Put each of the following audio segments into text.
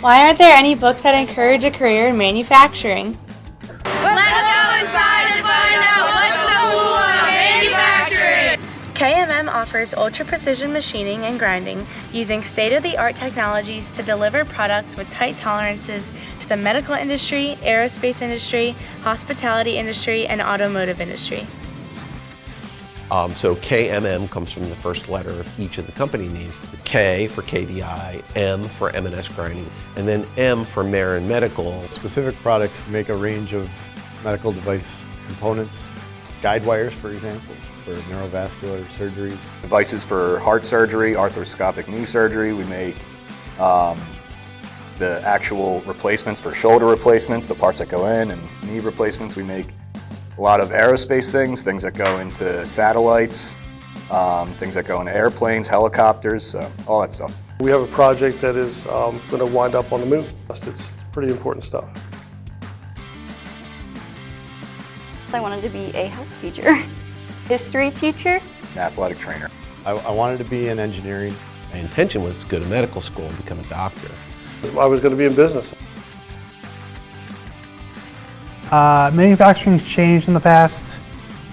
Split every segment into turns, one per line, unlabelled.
Why aren't there any books that encourage a career in manufacturing?
Let's go inside and find out what's so cool about manufacturing!
KMM offers ultra-precision machining and grinding using state-of-the-art technologies to deliver products with tight tolerances to the medical industry, aerospace industry, hospitality industry, and automotive industry.
So KMM comes from the first letter of each of the company names. The K for KDI, M for M&S Grinding, and then M for Moreland Medical.
Specific products make a range of medical device components, guide wires, for example, for neurovascular surgeries.
Devices for heart surgery, arthroscopic knee surgery. We make the actual replacements for shoulder replacements, the parts that go in, and knee replacements. We make a lot of aerospace things that go into satellites, things that go into airplanes, helicopters, all that stuff.
We have a project that is going to wind up on the moon. It's pretty important stuff.
I wanted to be a health teacher, history teacher,
An athletic trainer.
I wanted to be in engineering.
My intention was to go to medical school and become a doctor.
I was going to be in business.
Manufacturing's changed in the past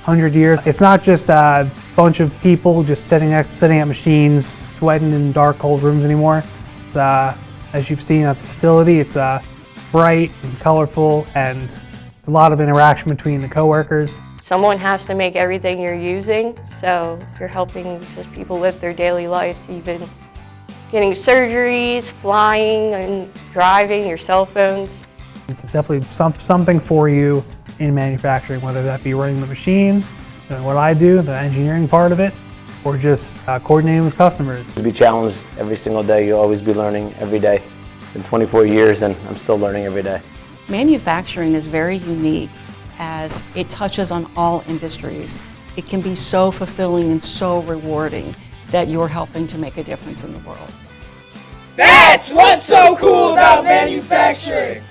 100 years. It's not just a bunch of people just sitting at machines, sweating in dark, cold rooms anymore. It's, as you've seen at the facility, it's bright and colorful, and it's a lot of interaction between the coworkers.
Someone has to make everything you're using, so you're helping just people live their daily lives, even getting surgeries, flying and driving, your cell phones.
It's definitely something for you in manufacturing, whether that be running the machine, doing what I do, the engineering part of it, or just coordinating with customers.
To be challenged every single day, you'll always be learning every day. It's been 24 years and I'm still learning every day.
Manufacturing is very unique as it touches on all industries. It can be so fulfilling and so rewarding that you're helping to make a difference in the world.
That's what's so cool about manufacturing!